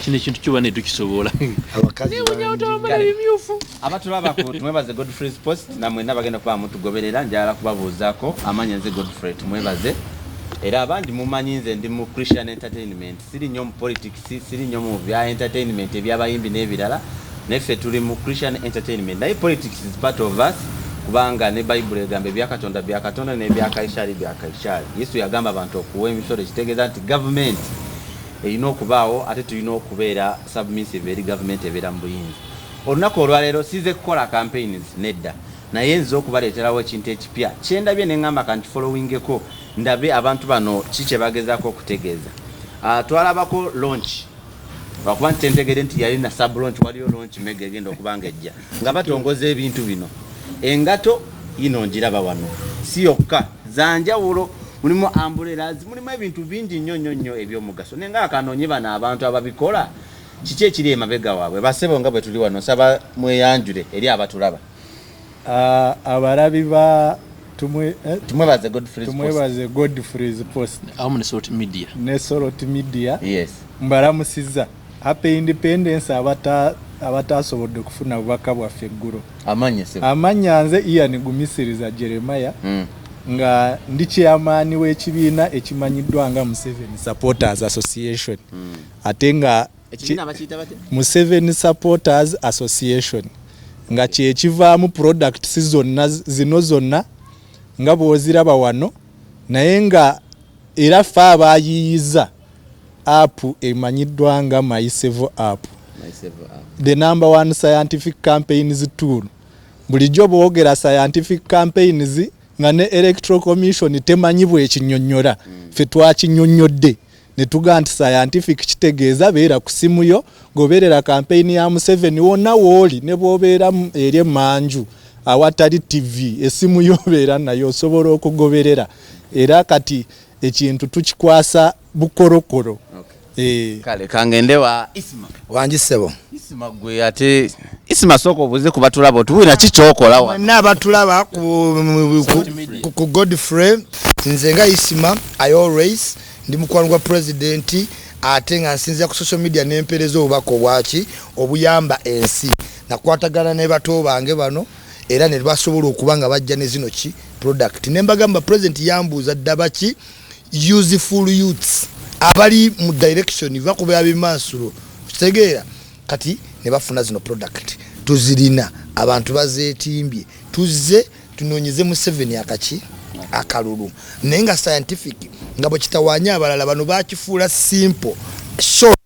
kino ekintu kyobane tukisobola abakazi abatulaba ko tumwebaze Godfrey's Post namwe nabagenda kuba mutugoberera njala kubabuuzaako amanya nze Godfrey tumwebaze era abandi mumanyi nze ndi mu Christian entertainment siri nnyo mu politics siri nnyo mu bya entertainment ebyabayimbi n'ebirala neffe tuli mu Christian entertainment naye politics is part of us kubanga ne Bible egamba bya Katonda ne bya Kaisari Yesu yagamba abantu okuwa emisolo kitegeeza nti government erina okubaawo ate tulina okubeera submissive eri government ebeera mu buyinza olunaku olwaleero size kukola campaigns nedda naye nze okubaleeterawo ekintu ekipya kyendabye ne ngamba kanti followingeko ndabe abantu bano kiki bagezaako okutegeeza twalabako launch lwakuba nti tentegere nti yali na sub launch waliyo launch mega egenda okubanga ejja nga batongoza ebintu bino engato ino njiraba wano si yokka zanjawulo mulimu umbrellas mulimu ebintu bingi nnyo ebyomugaso nenga akanoonye bano abantu ababikola kiki ekiri emabega waabwe basebo nga bwe tuli wano saba mweyanjule eri abatulaba abarabi ba tumwebaze Godfrey's Post amu ne Salt Media yes mbalamusiza happy independence abatasobodde kufuna bubaka bwaffe eggulu amanya nze Ian Gumisiriza Jeremiah nga ndi chairman w'ekibiina ekimanyiddwa nga Museveni Supporters Association ate nga Museveni Supporters Association nga kyekivaamu products zonna nga bw'oziraba wano naye nga era ffe abayiyiza app emanyiddwa nga MySevo app the number one scientific campaigns tool bulijjo boogera scientific campaigns nga ne Electoral Commission temanyibwa ekinyonnyola ffe twakinyonnyodde ne tuga nti scientific kitegeeza beera ku simu yo goberera campaign ya Museveni wonna wooli ne bw'obeera eri emanju awatali TV esimu yo beera nayo osobola okugoberera era kati ekintu tukikwasa bukorokoro kale kangendewa Isma wanjisebo Isma gwe ate Isma soko obuze kubatulaba otuwina kikyokola wa n'abatulaba ku Godfrey nze nga Isma I always ndi mukwano gwa president ate nga nsinzira ku social media n'empeereza obubaka obwaki obuyamba ensi nakwatagana ne bato bange bano era ne basobola okuba nga bajja ne zino ki product nembagamba president yambuuza ddabaki useful youths abali mu direction bakubera bimansulo kitegeera kati ne bafuna zino product tuzirina abantu bazeetimbye tuzze tunoonyeze mu 7 akaki akalulu nenga scientific nga bwe kitawanya abalala bano bakifuula simple short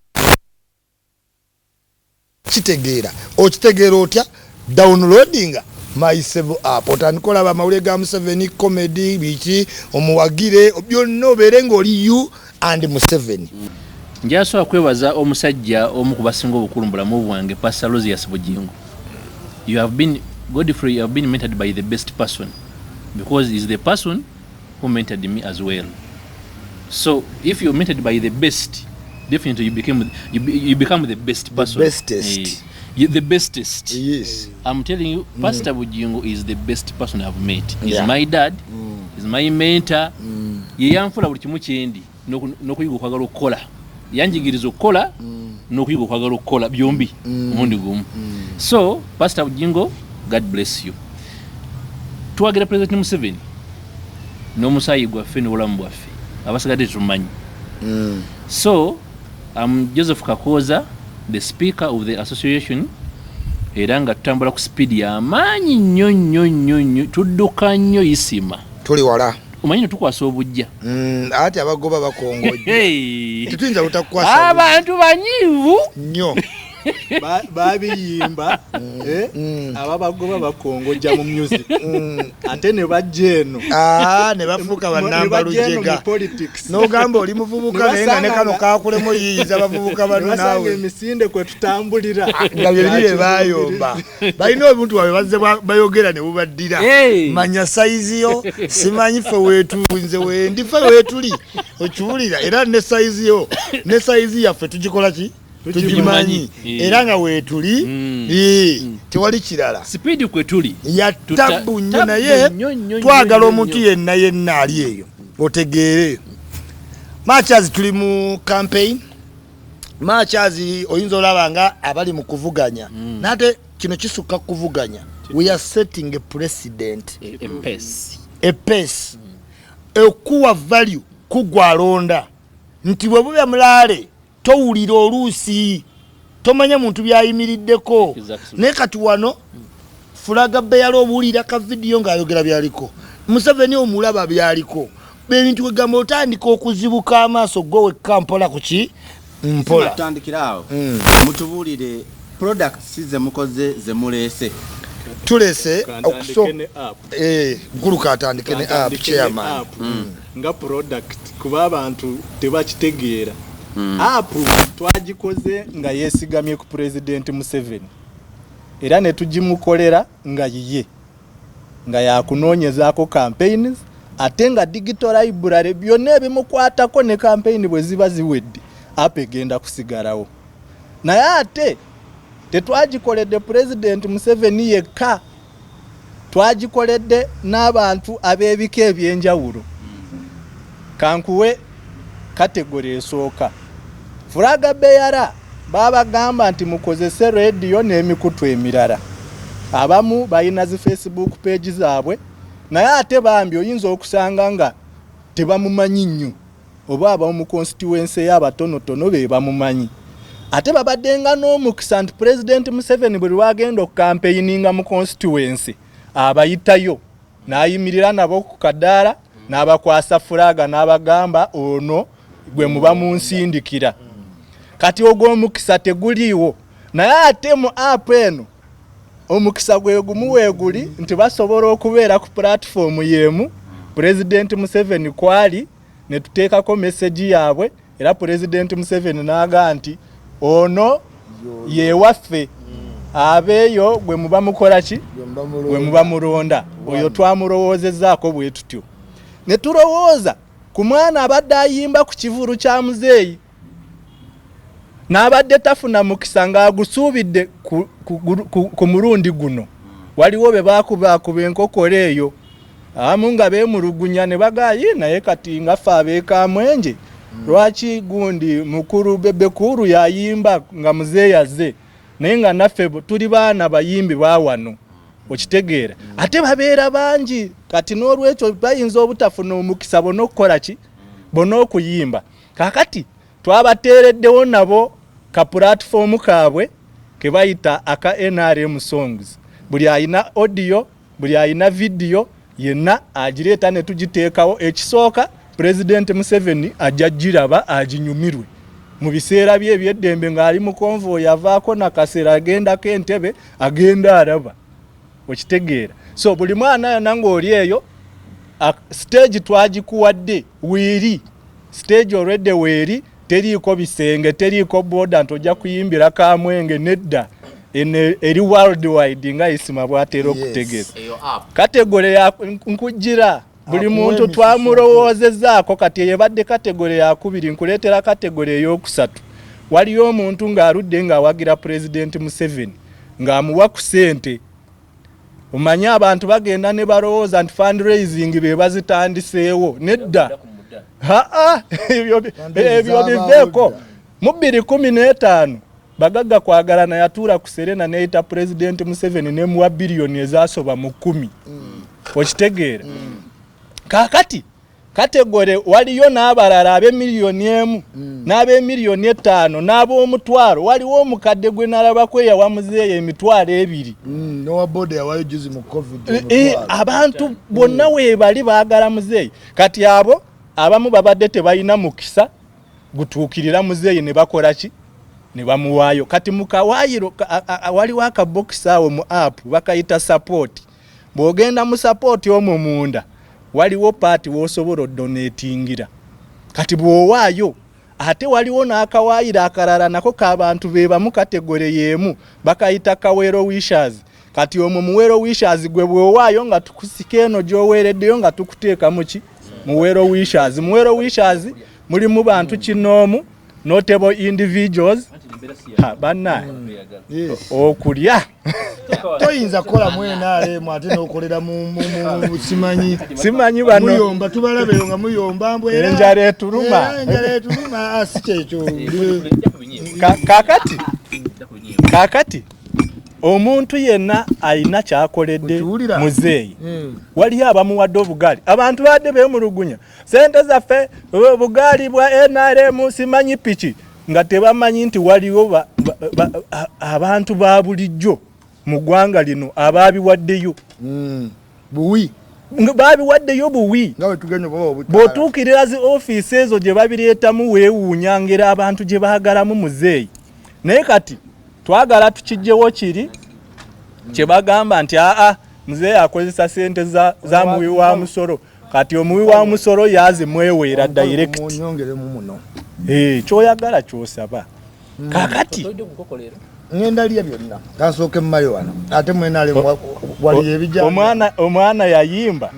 kitegeera okitegeera otya downloading MySevo app otandikola ba mawule ga 7 comedy biki omuwagire byonna obeere ng'oli you and Museveni njasobola kwebaza omusajja omu ku basinga obukulu mu bulamu bwange Pastor Rosias Bugingo. Godfrey, you have been mentored by the best person because he's the person who mentored me as well. So if you're mentored by the best, definitely you become the best person. The bestest. The bestest. Yes. I'm telling you, Pastor Bugingo is the best person I've met. He's my dad. He's my mentor. Ye yanfula buli kimu kyendi n'okuyiga okwagala okukola. Yanjigiriza okukola n'okuyiga okwagala okukola byombi omundi gumu. So Pastor Bugingo, God bless you. Twagira President Museveni n'omusaayi gwaffe n'obulamu bwaffe abasigadde tumanyi. So I'm Joseph Kakoza, the speaker of the association, era nga tutambula ku speed ya maanyi nnyo tudduka nnyo Isima tuli wala omanyi tukwasa obujja ati abagoba bakongojja tutuyinza butakwasa abantu banyivu nnyo babiyimba ababagoba bakongojja mu music ate ne bajeno ne bafuuka banamba lujega n'ogamba oli muvubuka naye nga ne kano kakulemu yiyiza abavubuka bano naawe emisinde kwe tutambulira nga bye bayomba balina obuntu bwabe bazze bayogera ne bubaddira manya saizi yo simanyi fe weetunze wendi fe weetuli okiwulira era ne saizi yo ne saizi yaffe tugikola ki tujimanyi era nga weetuli tewali kirala speed kwe tuli yatabu nnyo naye twagala omuntu yenna ali eyo otegeere matches tuli mu campaign Machazi oyinza olabanga abali mu kuvuganya nate kino kisuka kuvuganya. We are setting a precedent, a pace ekuwa value kugwa alonda nti bwe bubya mulale towulira oluusi tomanya muntu byayimiriddeko ne kati wano fulaga beyalo obuulira ka video ng'ayogera byaliko Museveni omulaba byaliko bintu wegamba otandika okuzibuka amaaso gowe kampola kuki mpola tandikirawo mutubuulire products ze mukoze ze mulese tulese guluka atandike ne app chairman nga product kuba abantu tebakitegeera app twagikoze nga yesigamye ku President Museveni era ne tugimukolera nga yiye nga yakunoonyezaako campaigns ate nga digital library byonna ebimukwatako ne campaign bwe ziba ziwedde app egenda kusigalawo naye ate tetwagikoledde President Museveni yekka twagikoledde n'abantu ab'ebika ebyenjawulo kankuwe kategori esooka Fulaga Beyara babagamba nti mukozese radio n'emikutu emirala abamu balina zi Facebook page zaabwe naye ate bambi oyinza okusanga nga tebamumanyi nnyo oba abamu mu constituency y'abatonotono be bamumanyi ate babaddenga n'omukisa nti President Museveni bwe lwagenda okukampeyinga mu constituency abayitayo n'ayimirira nabo ku kadaala n'abakwasa fulaga n'abagamba ono gwe muba munsindikira kati ogw'omukisa teguliiwo naye ate mu app eno omukisa gwe gumu weeguli nti basobola okubeera ku platform yemu President Museveni kwali ne tuteekako message yaabwe era President Museveni n'aga nti ono ye waffe abeeyo gwe muba mukola ki gwe muba mulonda oyo twamulowoozezaako bwe tutyo ne tulowooza ku mwana abadde ayimba ku kivulu kya muzeeyi n'abadde tafuna mukisa ng'agusuubidde ku mulundi guno waliwo be baakuba enkokolo eyo abamu nga beemulugunya ne bagayi naye kati nga ffe abeekamwenje lwaki gundi mukuru bebekuru yayimba nga muzeeyi azze naye nga naffe tuli baana bayimbi baawano okitegeera ate babeera bangi kati n'olwekyo bayinza obutafuna omukisa bona okukola ki bona okuyimba kakati twabateereddewo nabo ka platform kaabwe ke bayita aka NRM songs buli ayina audio buli ayina video yenna agireeta ne tugiteekawo ekisooka President Museveni ajja giraba aginyumirwe mu biseera bye eby'eddembe ng'ali mu convoy yavaako na kaseera agendako Entebbe agenda araba okitegeera so buli mwana yonna ng'oli eyo stage twagikuwadde weeri stage already weeri teriiko bisenge teriiko boda ntojja kuyimbira Kamwenge nedda eri worldwide nga isima bwatera okutegeeza kategore ya nkujira buli muntu twamulowoozezaako kati yebadde kategore ya kubiri nkuleetera kategore ey'okusatu waliyo omuntu ng'aludde ng'awagira President Museveni ng'amuwa ku ssente omanyi abantu bagenda ne balowooza nti fundraising be bazitandiseewo nedda ebyo biveeko mu 2015 bagagga kwagalana yatuula ku Serena neeyita President Museveni nemuwa biliyoni ezaasoba mu 10 okitegeera kakati kategore waliyo n'abalala ab'emiliyoni emu n'ab'emiliyoni 5 n'ab'omutwalo waliwo omukadde gwe nalaba kweyawa muzeeyi emitwalo 2 nowa boda yawayo juzi mu covid abantu bonna weebali baagala muzeeyi kati abo abamu babadde tebalina mukisa gutuukirira muzeeyi ne bakola ki ne bamuwaayo kati mu kawaayiro waliwo akabokisi awo mu app bakayita support bw'ogenda mu support omwo munda waliwo paati w'osobola odonatingira kati bw'owaayo ate waliwo n'akawaayiro akalala nako k'abantu be bamu kategore y'emu bakayita Kawero Wishers kati omwo muwero Wishers gwe bw'owaayo nga tukusika eno gy'oweereddeyo nga tukuteeka mu ki muwero Wishers muwero Wishers mulimu bantu kinoomu notable individuals banna okulya toyinza kukola mwenale mwate n'okolera mu simanyi bano muyomba tubalabeyo nga muyomba mbwera enjala etuluma si kyekyo kakati omuntu yenna alina kyakoledde muzeeyi waliyo abamuwadde obugaali abantu badde beemulugunya sente zaffe obugaali bwa NRM simanyi piki nga tebamanyi nti waliwo abantu ba bulijjo mu ggwanga lino abaabiwaddeyo buwi baabiwaddeyo buwi bw'otuukirira zi ofiisi ezo gye babireetamu weewuunya ngera abantu gye baagalamu muzeeyi naye kati twagala tukijjewo kiri kye bagamba nti muzeeyi akozesa sente za muwi wa musoro kati omuwi wa musoro yazimweweera direct kyoyagala kyosaba kakati ngenda lya byonna kansooke mmayo wano ate mwenale wali ebijja omwana yayimba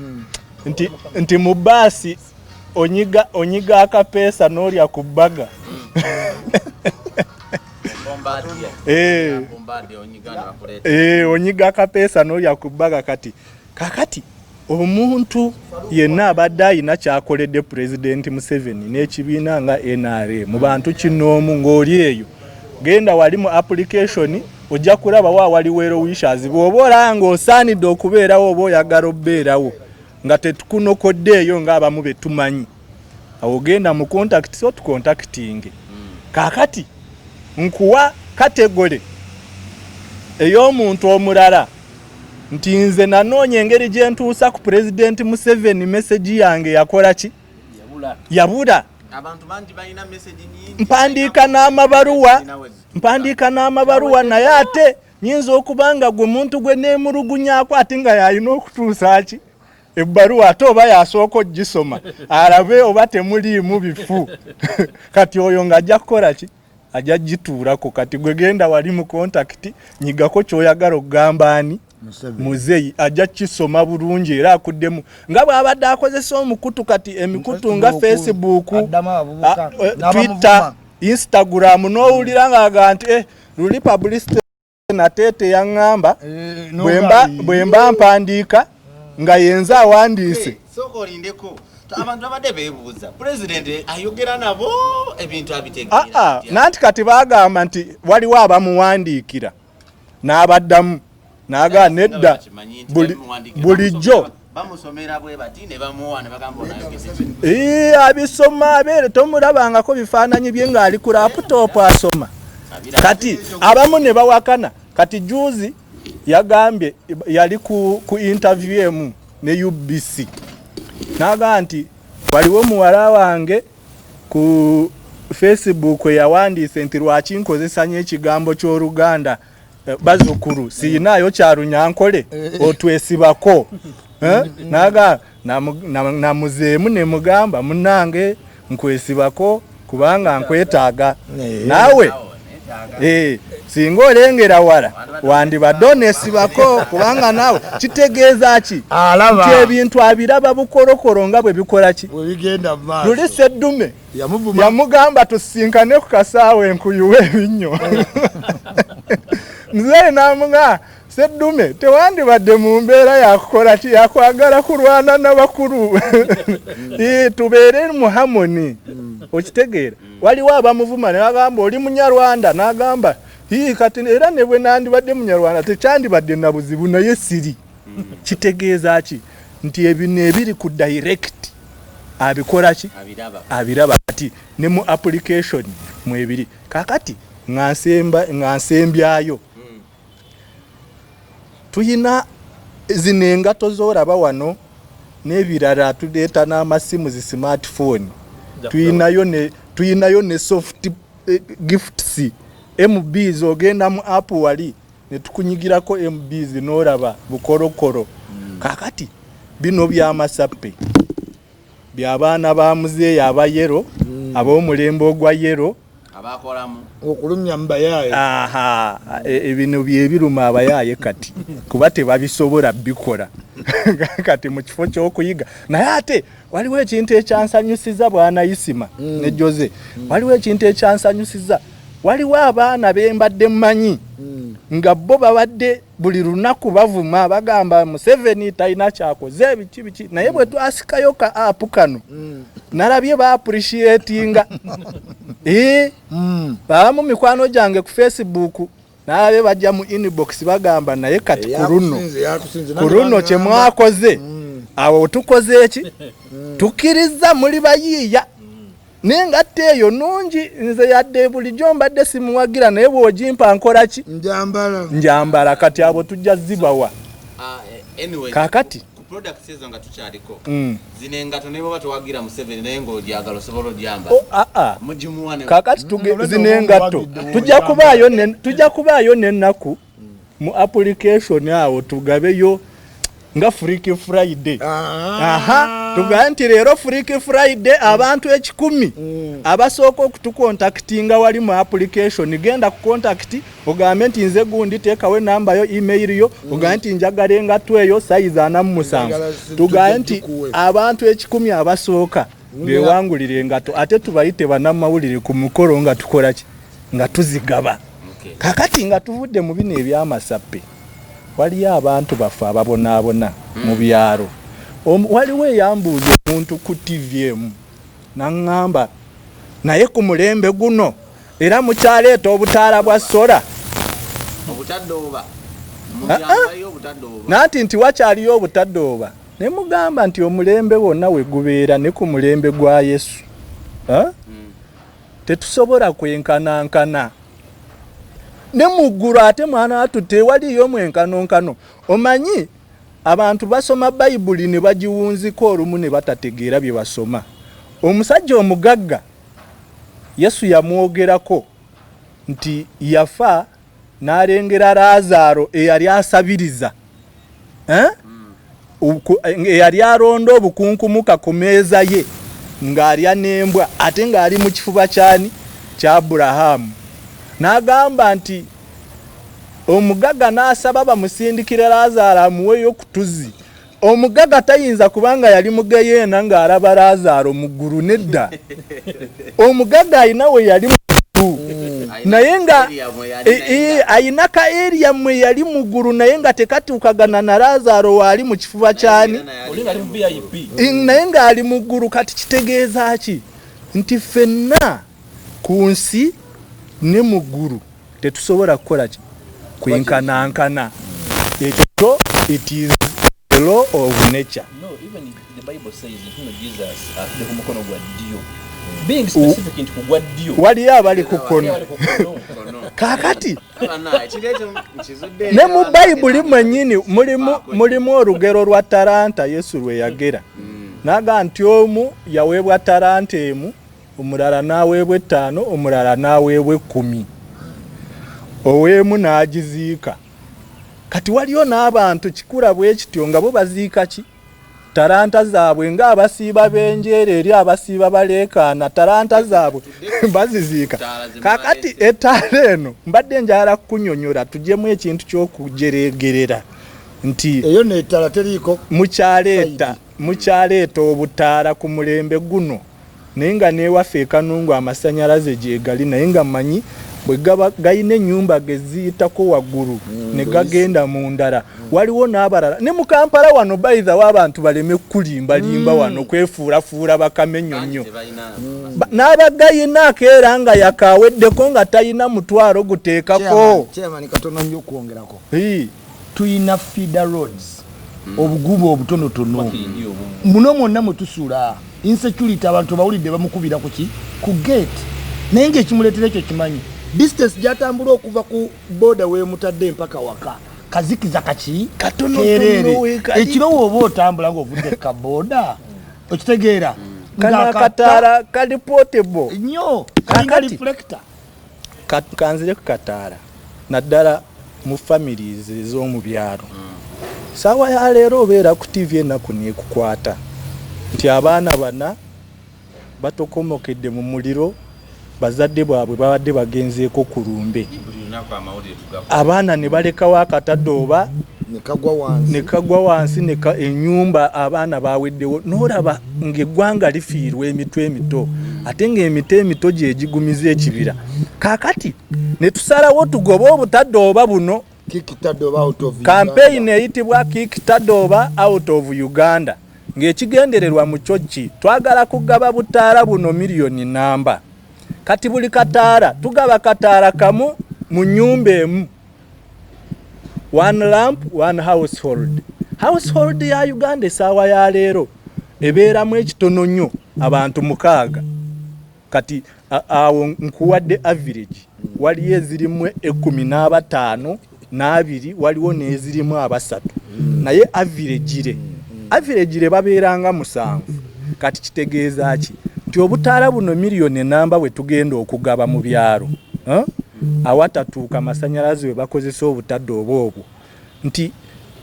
nti mu baasi onyiga akapeesa n'olya ku bbaga onyiga akapeesa n'olya ku bbaga kati kakati omuntu yenna abadde ayina kyakoledde Pulezidenti Museveni n'ekibiina nga NRA mu bantu kinoomu ng'oli eyo genda wali mu application ojja kulaba waliwo wishes bw'oba olanga osaanidde okubeerawo oba oyagala okubeerawo nga tetukunokoddeeyo ng'abamu be tumanyi awo genda mu contact so tucontacting kakati nkuwa kategole ey'omuntu omulala nti nze nanoonya engeri gye ntuusa ku Pulezidenti Museveni message yange yakola ki yabula abantu bangi balina message nyingi mpandiika n'amabaruwa naye ate nyinza okubanga gwe muntu gwe neemulugunyako ate nga yalina okutuusa ki ebbaruwa ate oba yasooka ogisoma alabe oba temuliimu bifu kati oyo ng'ajja kukola ki ajja gituulako kati gwe genda wali mu contact nyigako ky'oyagala okugamba ani muzeeyi ajja kisoma bulungi era akuddemu nga bw'abadde akozesa omukutu kati emikutu nga Facebook Twitter Instagram n'owulira ng'aga nti luli publicity nateete yaŋŋamba bwemba mpandiika nga yenza awandiise soko olindeko abantu abadde beebuuza Pulezidenti ayogera nabo ebintu abitegeera nanti kati baagamba nti waliwo abamuwandiikira n'abaddamu naga nedda bulijjo bamusomera bwe bati ne bamuwa ne bagamba onayogeze abisoma abeere tomulabangako bifaananyi bye ng'ali ku laptop asoma kati abamu ne bawakana kati juzi yagambye yali ku interview emu ne UBC naga nti waliwo muwala wange ku Facebook yawandiise nti lwaki nkozesa nnyo ekigambo ky'Oluganda bazukuru siinayo kyalunyankole otwesibako naga namuzeemu ne mugamba munange nkwesibako kubanga nkwetaaga naawe singa olengera wala wandibadde oneesibako kubanga naawe kitegeeza ki nti ebintu abiraba bukorokoro nga bwe bikola ki luli Sseddume yamugamba tusisinkane ku kasaawe enkuyuwe ebinnyo Mzee namunga Sseddume tewandibadde mu mbeera yakukola ki yakwagala kulwana n'abakulu tubeere mu harmony okitegeera waliwo abamuvuma ne bagamba oli Munyarwanda n'agamba kati era ne bwe nandibadde Munyarwanda tekyandibadde na buzibu naye siri kitegeeza ki nti ebino ebiri ku direct abikola ki abiraba kati ne mu application mu ebiri kakati ngansembyayo tuyina zinengato zoraba wano n'ebirala tuleeta n'amasimu zi smartphone tuyinayo ne soft gifts MBs ogenda mu app wali ne tukunyigirako MBs n'oraba bukorokoro kakati bino by'amasappe by'abaana ba muzeeyi abayero ab'omulembe ogwa yero abakolamu okulumya mbayaaye ebino byebiruma abayaaye kati kuba tebabisobola bikola kati mu kifo ky'okuyiga naye ate waliwo ekintu ekyansanyusiza bwana Isima ne Jose waliwo ekintu ekyansanyusiza waliwo abaana bembadde mmanyi nga bo babadde buli lunaku bavuma bagamba Museveni talina kyakoze ebiki naye bwe twasikayo ka app kano nalabye ba appreciatinga bamu mikwano gyange ku Facebook nalabye bajja mu inbox bagamba naye kati kuruno kye mwakoze awo tukoze eki tukiriza muri bayiya nengatte eyo nungi nze yadde bulijjo mbadde simuwagira naye bw'ogimpa nkola ki njambala kati abo tujja zibawa anyway kakati ku products ezo nga tukyaliko zinengato ne baba tuwagira Museveni naye ng'ogyagala osobola ogyamba mugimuwane kakati zinengato tujja kubaayo n'ennaku mu application awo tugabeyo nga Freaky Friday tuganti leero Freaky Friday abantu 10 abasooka okutukontaktinga wali mu application genda ku contact ogambe nti nze gundi teekawe namba yo email yo oganti njagala engato eyo size 47 tuganti abantu 10 abasooka bewangulire engato ate tubayite banamawulire ku mukolo nga tukola ki nga tuzigaba kakati nga tuvudde mu bino ebyamasappe waliyo abantu bafa ababonaabona mu byalo waliwo eyambuuza omuntu ku TVM naŋŋamba naye ku mulembe guno era mukyaleeta obutaala bwa sola nanti nti wakyaliyo obutaddooba ne mugamba nti omulembe wonna we gubeera ne ku mulembe gwa Yesu tetusobola kwenkanankana ne muggulu ate mwana atute waliyo mwenkanonkano omanyi abantu basoma Bayibuli ne bagiwunziko olumu ne batategeera bye basoma omusajja omugagga Yesu yamwogerako nti yafa n'alengera Lazaro eyali asabiriza eyali alonda obukunkumuka ku meeza ye ng'alya n'embwa ate ng'ali mu kifuba kyani kya Aburahamu n'agamba nti omugagga n'asaba bamusindikire Lazaro amuweyo ku tuzzi omugagga tayinza kubanga yali mugeyeena ng'alaba Lazaro mu ggulu nedda omugagga alina we yali mu ggulu naye nga ayina ka area mwe yali mu ggulu naye nga tekatuukagana na Lazaro waali mu kifuba kyani naye ng'ali mu ggulu kati kitegeeza ki nti ffenna ku nsi ne mu ggulu tetusobola kukola ki kwenkanankana ekyo it is the law of nature. No, even the Bible says Jesus the kumukono gwa dio being specific into kugwa dio wali abali kukono kakati ne mu Bible mwenyini mulimu olugero lwa talanta Yesu lwe yagera naga nti omu yaweebwa talanta emu omulala naweebwa 5 omulala naweebwa 10 owemu n'agiziika kati waliyo n'abantu kikula bwe kityo nga bo baziika ki talanta zaabwe nga abasiiba b'enjeera eri abasiiba baleekaana talanta zaabwe baziziika kakati ettaala eno mbadde njala kunyonyola tujjemu ekintu ky'okujeregerera nti eyo n'ettaala teriiko mukyaleeta obutaala ku mulembe guno naye nga neewaffe ekanungu amasannyalaze gyegali naye nga mmanyi bwe gayina ennyumba geziyitako waggulu ne gagenda mu ndala waliwo n'abalala ne mu Kampala wano bayiza w'abantu baleme kulimbalimba wano kwefuulafuula bakamenyo nnyo n'abagayina akeera nga yakaweddeko nga talina mutwalo guteekako chairman katono nnyo okwongerako tuyina feeder roads obugubu obutonotono muno mwonna mwe tusula insecurity abantu bawulidde bamukubira ku gate naye ng'ekimuleetera ekyo kimanyi distance gyatambula okuva ku border w'emutadde mpaka waka kazikiza kaki kerere ekiro wooba otambula ng'ovudde ka border okitegeera kataala kali portable nnyo kalinga reflector kanzire ku kataala naddala mu families ez'omu byalo saawa ya leero obeera ku TV ennaku neekukwata nti abaana bana batokomokedde mu muliro bazadde bwabwe babadde bagenzeeko ku lumbe abaana ne balekawo akatadde oba ne kagwa wansi ennyumba abaana baweddewo n'olaba ng'eggwanga lifiirwa emitwe emito ate ng'emito emito gye gigumiza ekibira kakati ne tusalawo tugoba obutadde oba buno campaign eyitibwa kickstart oba out of Uganda ng'ekigendererwa mu kyoki twagala kugaba butaala buno miliyoni namba kati buli kataala tugaba kataala kamu mu nyumba emu one lamp one household ya Uganda esaawa ya leero ebeeramu ekitono nnyo abantu 6 kati awo nkuwadde average waliyo ezirimu 15 n'abiri waliwo n'ezirimu 3 naye average babeeranga 7 kati kitegeeza ki nti obutaala buno miliyoni namba bwe tugenda okugaba mu byalo awatatuuka amasanyalaze we bakozesa obutadde obwo nti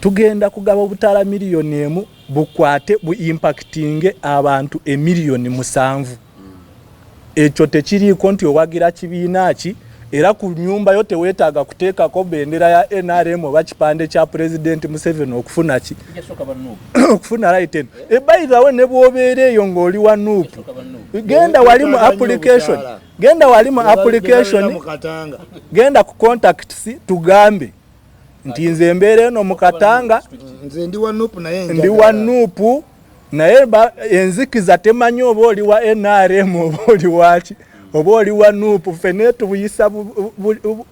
tugenda kugaba obutaala miliyoni emu bukwate bu impactinge abantu emiliyoni 7 ekyo tekiriiko nti owagira kibiina ki era ku nyumba yo teweetaaga kuteekako bendera ya NRM oba kipande kya President Museveni okufuna ki okufuna right end by the way ne bwobeera eyo ng'oli wa nuupu genda wali mu application genda ku contacts tugambe nti nze mbeera eno mu Katanga nze ndi wa nuupu naye enzikiza temanyi oba oli wa NRM oba oli waki oba oli wa nuupu fene tubuyisa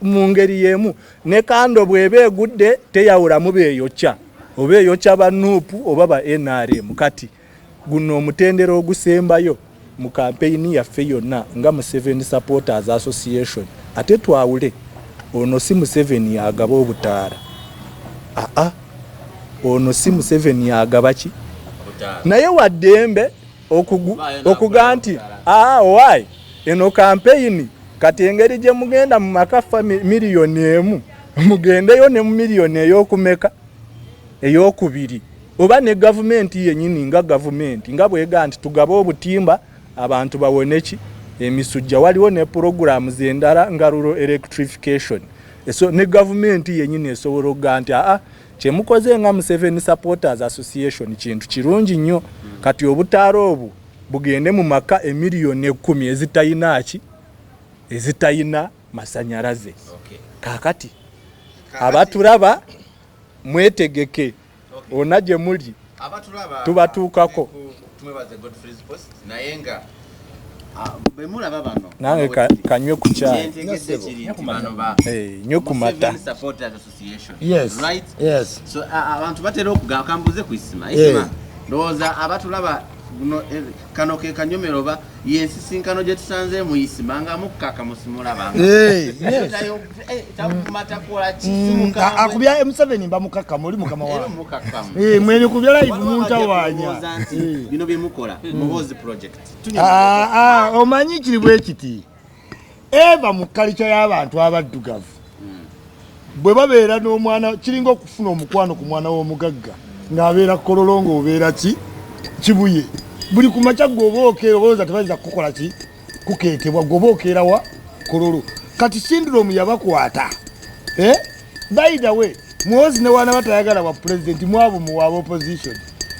mu ngeri y'emu ne kando bw'eba egudde teyawulamu beeyokya oba eyokya ba nuupu oba ba NRM kati guno omutendera ogusembayo mu campaign yaffe yonna nga Museveni Supporters Association ate twawule ono si Museveni yagaba obutaala ono si Museveni yagaba ki naye waddembe okuga nti why eno campaign kati engeri gye mugenda mu makafa miliyoni emu mugendeyo ne mu miliyoni ey'okumeka ey'okubiri oba ne gavumenti yennyini nga gavumenti nga bwega nti tugaba obutimba abantu bawone ki emisujja waliwo ne programu zendala nga rural electrification so ne gavumenti yennyini esobola okuga nti kyemukoze nga Museveni Supporters Association kintu kirungi nnyo kati obutaala obwo bugende mu maka emiliyoni 10 ezitayina ki ezitayina masanyalaze kakati abatulaba mwetegeke ona gye muli tubatuukako nange kanywe ku kyayi nywe ku mata abantu batera okugambuze ku isima ndowooza abatulaba kano ke kanyomero ba yensisinkano gye tusanze mu isima nga mukaka musimulabanga akubya Museveni mba mukaka muli mukama wa mwenye kubya live muntawanya bino bimukola muhozi project omanyi kiri bwe kiti eva mu culture y'abantu abaddugavu bwe babeera n'omwana kiringa okufuna omukwano ku mwana w'omugagga ng'abeera kololongo obeera ki kibuye buli kumacha gobookera oboza tebaza kukola ki kuketebwa gobookera wa kololo kati syndrome yabakwata by the way Muhoozi ne wana batayagala wa president mwabo mu wa opposition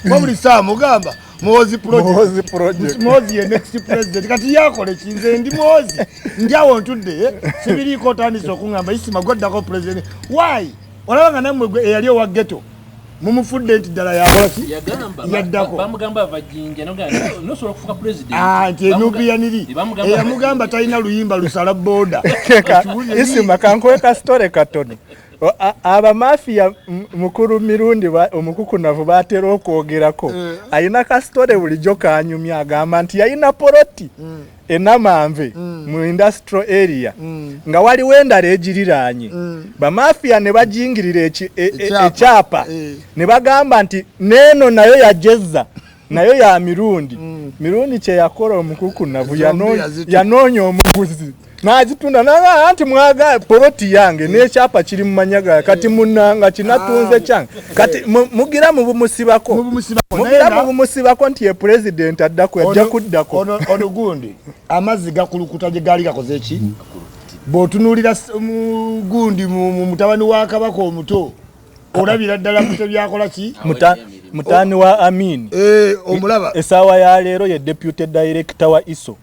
babuli saa mugamba Muhoozi project Muhoozi ye next president kati yakole kinze ndi Muhoozi njawo ntudde sibiriko tandise okungamba isima goddako president why olabanga namwe eyali wa ghetto mumufudde nti ddala yakola ki yaddako bamugamba avajinja no solo kufuka president nti enubiyaniri eyamugamba talina luyimba lusala boda isima kankweka story katono abamafiya mukuru mirundi omukukunavu batera okwogerako ayina kasitore bulijjo kanyumya agamba nti yayina poloti enamanve mu industrial area nga waliwo endala egiriranye bamafiya ne bajingirira ekyapa ne bagamba nti neeno nayo yajeza nayo ya mirundi kye yakola omukukunavu yanoonya omuguzi n'agitunda naga anti mwaga poloti yange n'ekyapa kiri mu manyaga kati munanga kinatunze kyange kati mugira mu bumusibako nti ye president addako yajja kuddako ono gundi amazzi gakulukuta gye gaali gakoze eki bw'otunuulira gundi mu mutabani wa kabaka omuto olabira ddala kute byakola ki mutani wa Amin omulaba esawa ya leero ye deputy director wa ISO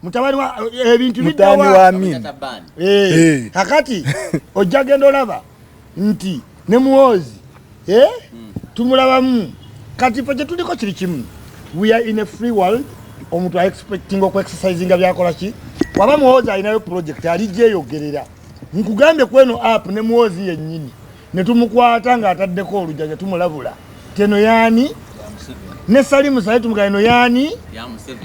mutabani wa ebintu biddawa mutani wa Amin kakati ojagenda olaba nti ne muwozi tumulabamu kati ffe tuliko kiri kimu we are in a free world omuntu expecting okweexercisinga byakola ki waba muwozi alinayo project alijeyogerera nkugambye kweno app ne muwozi yennyini ne tumukwata ng'ataddeko olujjanja tumulabula teno yani ne Salimu Said tumugambye no yani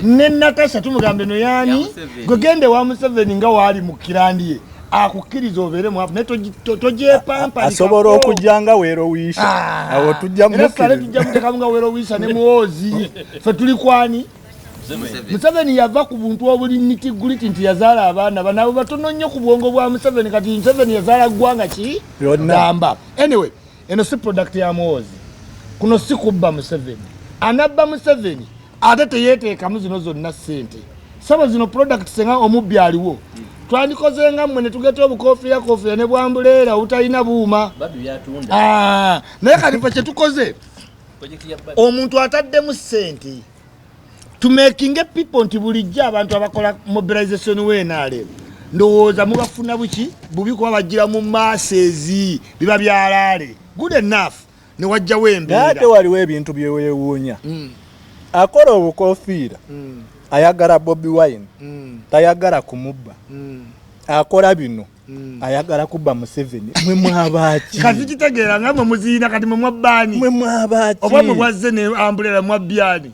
ne Natasha tumugambye no yani gwegende wa Museveni nga wali mu kirandiye akukkiriza obeere mu app ne tojepampa asobola okujjanga wero wisha awo tujja mu tujja mutekamu wero wisha ne muwozi fe tuli kwani Museveni yava ku buntu obuli nitigulitti nti yazaala abaana banabo batono nnyo ku bwongo bwa Museveni kati Museveni yazaala ggwanga ki gamba anyway eno si product ya muwozi kuno si kubba Museveni anabba Museveni ate teyeteekamu zino zonna ssente saba zino product senga omubbi aliwo twandikoze nga mmwe ne tugeta obukofiya ne bwambuleera utalina buuma naye kati fe kye tukoze omuntu ataddemu ssente to making people nti bulijja abantu abakola mobilization w'enaale ndowooza mubafuna buki bubi kuba bajjira mu masses biba byalaale good enough ne wajjawo embeera ate waliwo ebintu byewewuunya akola obukofiira ayagala Bobi Wine tayagala kumubba akola bino ayagala kubba Museveni mwe mwabaki kati kitegeera nga mwe muziina kati mwe mwabbaani mwe mwabaki oba mwe bwazze ne ambulera mwabbyani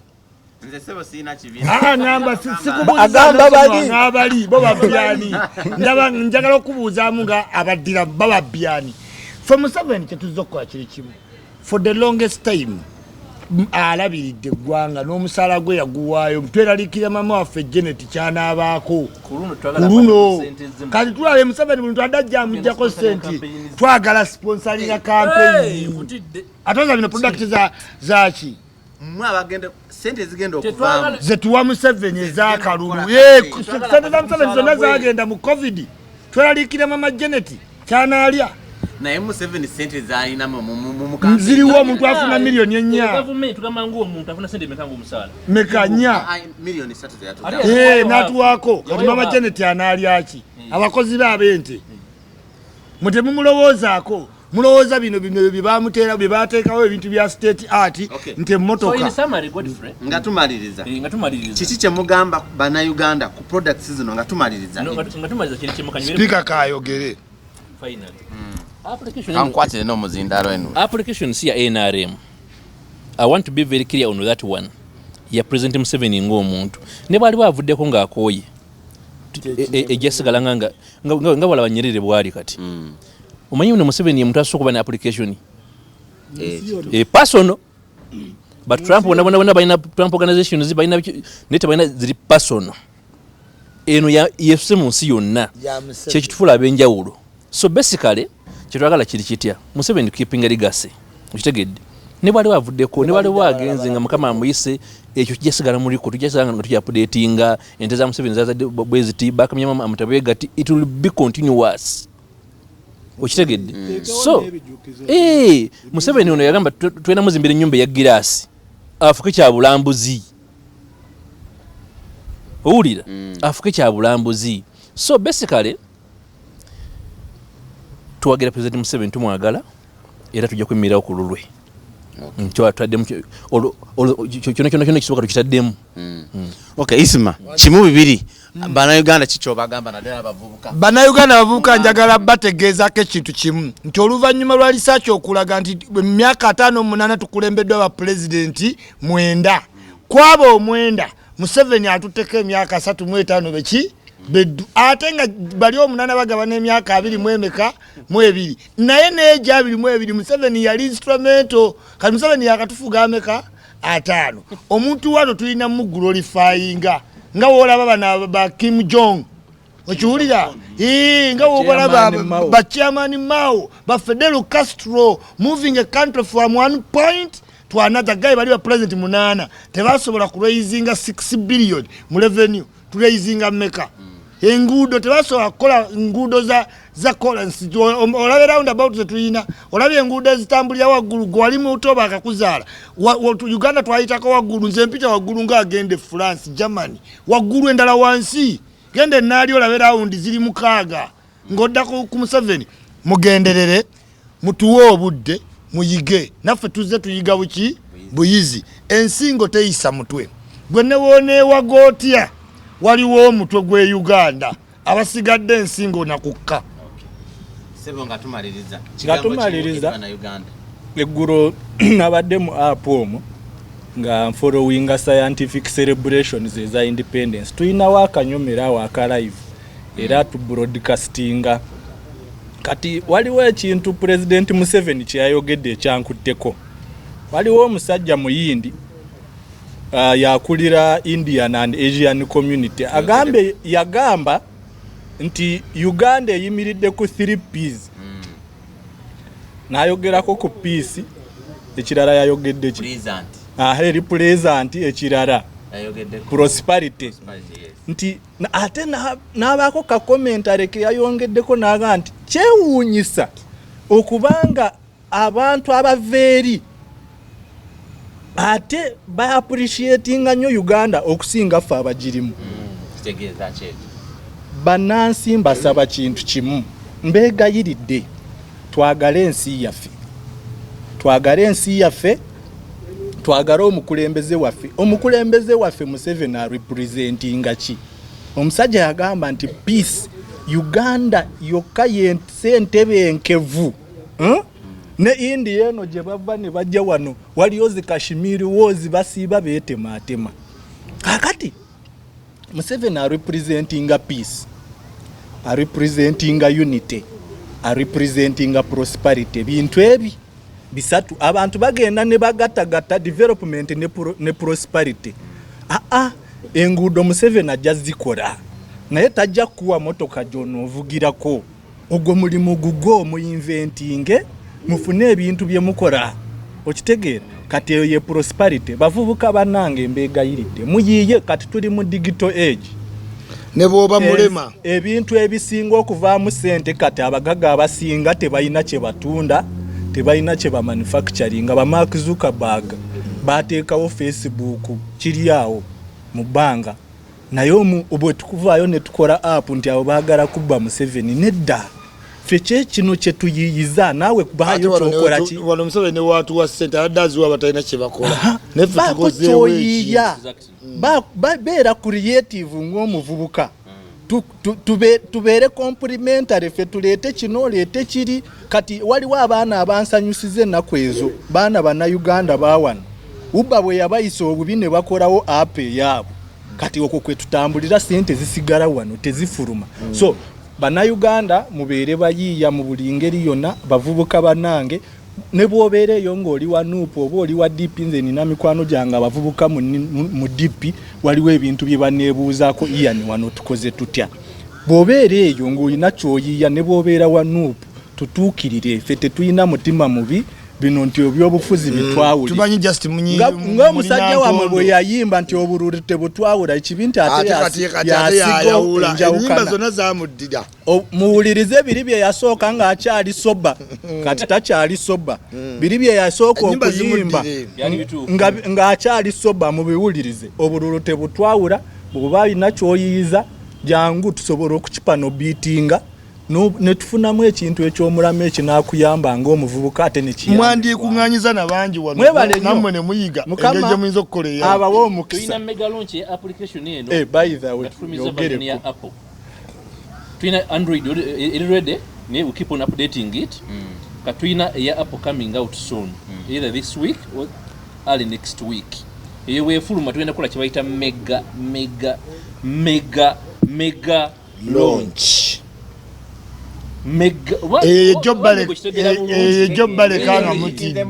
nze sebo sina kibina ngamba sikubuza abali bo babbyani ndaba njagala okubuuzaamu nga abaddira babbyani fe Museveni kyetuzokkola kiri kimu for the longest time alabiridde eggwanga n'omusaala gwe yaguwaayo tweraliikira mama waffe Janet kyanaabaako kuluno kati tulaba Museveni buli adajja amuggyako ssente twagala sponsoringa campaign atoza bino product zaki mmwe abagenda sente zigenda okuvaamu zetuwa Museveni ez'akalulu sente za Museveni zonna zagenda mu covid tweraliikira mama Janet kyanaalya naye Museveni sente zalina ziriwo omuntu afuna miliyoni ennya mekanya miliyoni 3 natuwako kati mama Janet anaalya ki abakozi be ab'ente mutemumulowoozaako mulowooza bino byebamuteera byebateekawo ebintu bya state art nti emmotoka nga tumaliriza kiki kye mugamba bannayuganda ku products zino nga tumaliriza speaker kayogere ankwatire n'omuzindaalo eno application si ya NRM. I want to be very clear on that one. Ya President Museveni ng'omuntu ne bali bavuddeko ng'akooye ejasigala nga wala Banyerere bwali kati omanyi ne Museveni ye muntu asooka na application personal but Trump wona balina Trump organizations balina nete balina ziri personal eno yefuse mu nsi yonna kyekitufula abenjawulo so basically kyetwagala kiri kitya Museveni keeping a legacy ukitegedde ne bali bavuddeko ne bali bagenze nga mukama amuyise ekyo kijasigala muliko tujasigala nga tujapudatinga ente za Museveni zazadde bweziti bakamya mama amutabegati it will be continuous ukitegedde so Museveni ono yagamba twena muzimbira ennyumba ya girasi afuke kya bulambuzi owulira afuke kya bulambuzi so basically tuwagira President Museveni tumwagala era tujja kwemirawo ku lulwe ncho twaddemu kyono kisoboka tukitaddemu okay Isma kimu bibiri bannayuganda kikyo bagamba naddala abavubuka bannayuganda njagala bategeezako ekintu kimu nti oluvannyuma lwa research okulaga nti emyaka 5-8 tukulembeddwa bapulezidenti 9 kwabo 9 Museveni atuteko emyaka 3-5 beki beddu ate nga bali 8 bagabana emyaka 2 naye neja 2 Museveni yali instrumento kati Museveni yakatufuga ameka 5 omuntu wano tulina mu glorifyinga nga wolaba bana ba Kim Jong okiwulira nga wolaba ba Chairman Mao ba Fidel Castro moving a country from one point to another guy bali ba president 8 tebasobola ku raisinga 6 billion mu revenue to raisinga meka enguudo tebasobola kukola nguudo za Collins olabe roundabout zetuyina olabe enguudo ezitambulira waggulu gwali muto bakakuzaala Uganda twayitako waggulu nze mpita waggulu ng'agende France Germany waggulu endala wansi gende naali olabe rawundi ziri mukaaga ng'odda ku Museveni mugenderere mutuwe obudde muyige naffe tuzze tuyiga buki buyizi ensingo teyisa mutwe gwe ne wooneewaga otya waliwo omutwe gwe Uganda abasigadde ensingo nakukka sebo nga tumaliriza eggulu nabadde mu app omwo nga following scientific celebrations eza independence tuyinawo akanyomera awo aka live era tu broadcastinga kati waliwo ekintu President Museveni kyayogedde ekyankutteko waliwo omusajja muyindi yakulira Indian and Asian community yagamba nti Uganda eyimiridde ku 3 P's nayogerako ku peace ekirala yayogedde ki represent ekirala prosperity nti ate n'abaako ka commentary ke yayongeddeko naga nti kyewuunyisa okubanga abantu abaveeri ate ba appreciatinga nnyo Uganda okusinga ffe abagirimu bannansi mbasaba kintu kimu mbeegayiridde twagale ensi yaffe twagala omukulembeze waffe Museveni representinga ki omusajja yagamba nti peace Uganda yokka yentebe enkevu ne India eno gye bava ne bajja wano waliyo zi Kashmiri wozi basiiba beetemaatema kakati Museveni representinga peace representinga unity representinga prosperity bintu ebi bisatu abantu bagenda ne bagatagata development ne prosperity enguudo Museveni ajja zikola naye tajja kuwa motoka jono ovugirako ogwo mulimu gugo mu inventing mufune ebintu bye mukola okitegeera kati eyo ye prosperity bavubuka banange mbeegayiridde muyiye kati tuli mu digital age ne bwoba mulema ebintu ebisinga okuvaamu sente kati abagaga abasinga tebalina kye batunda tebalina kye ba manufacturing ba Mark Zuckerberg bateekawo Facebook kiri awo mu bbanga naye obwe tukuvaayo ne tukola app nti abo baagala kubba Museveni nedda ffe kino kye tuyiyiza naawe kubaayo kyokola ki wano Museveni watu wa sente addaziwa batalina kye bakola neffe tugozeewo beera creative ng'omuvubuka tubeere complimentary ffe tuleete kino leete kiri kati waliwo abaana abansanyusiza ennaku ezo baana bannayuganda baawano ubba bwe yabayisa obubi ne bakolawo app eyaabo kati okwo kwe tutambulira sente zisigala wano tezifuluma so bannayuganda mubeere bayiiya mu buli ngeri yonna bavubuka bannange ne bw'obeera eyo ng'oli wa nuupu oba oli wa dipi nze nina mikwano gyange abavubuka mu dipi waliwo ebintu bye baneebuuzaako iyani wano tukoze tutya bw'obeera eyo ng'olina kyoyiiya ne bw'obeera wa nuupu tutuukirire ffe tetulina mutima mubi bino nti ebyobufuzi bitwawuli tumanyi just ng'omusajja wamwe bwe yayimba nti obululu tebutwawula ekibi nti ate yasigo enjimba zonna zamuddira muwulirize biri bye yasooka ng'akyali soba kati takyali soba biri bye yasooka okuyimba ng'akyali soba mubiwulirize obululu tebutwawula bw'oba alina kyoyiyiza jangu tusobola okukipano biitinga ne tufunamu ekintu eky'omulamu ekinaakuyamba ng'omuvubuka ate ne kiyamba mwandikuŋŋaanyiza nabangi wano nammwe ne muyiga engeri gye muyinza okukola eyo abawo omukisa tulina mega launch ya application eno by the way yogereko ya Apple tulina Android eri ready ne we keep on updating it katulina ya Apple coming out soon either this week or early next week eyo weefuluma tulina kukola kye bayita mega launch ejobale kanga mutidde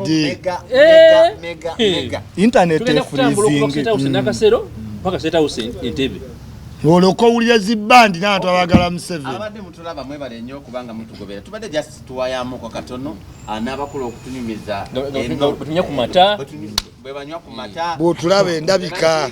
internet efreezing nakasero paka set house entebe oloko owulira zibbandi n'abantu abagala Museveni abadde mutulaba mwebale nnyo okubanga mutugobera tubadde just tuwayamuko katono n'abakulu okutunyumiza batunya ku mata bwe banywa ku mata bw'otulaba endabika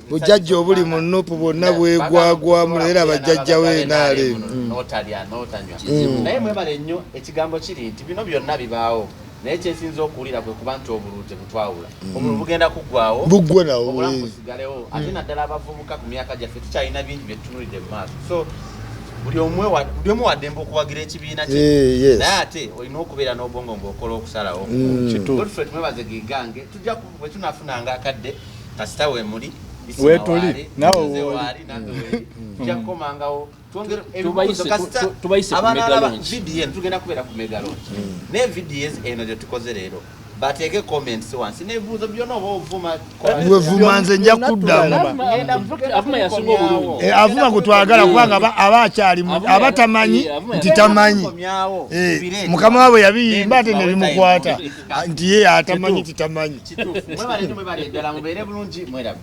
bujjajja obuli mu nupu bwonna bwegwagwamu era bajjajja we naale notalya notanywa naye mwebale nnyo ekigambo kiri nti bino byonna bibaawo naye kyesinza okuwulira kwe kuba nti obululu tebutwawula obululu bugenda kuggwawo buggwenawo obulamu busigalewo ate naddala abavubuka ku myaka gyaffe tukyalina bingi bye tutunulidde mu maaso so buli omu waddembe okuwagira ekibiina kye naye ate olina okubeera n'obwongo ng'okola okusalawo Godfrey mwebaze gigange tujja bwe tunafunanga akadde kasita we muli wetuli nawe tujja kukomangawo tubayise ku megalongi VDN tugenda kubeera ku megalongi naye VDS eno gye tukoze leero bateeke comments wansi n'ebibuuzo byonna oba ovuma wevuma nze nja kuddamu avuma gutwagala kubanga aba akyalimu aba tamanyi nti tamanyi mukama waabwe yabiyimba ate ne bimukwata nti ye atamanyi nti tamanyi mwebale ddala mubeere bulungi mwerabe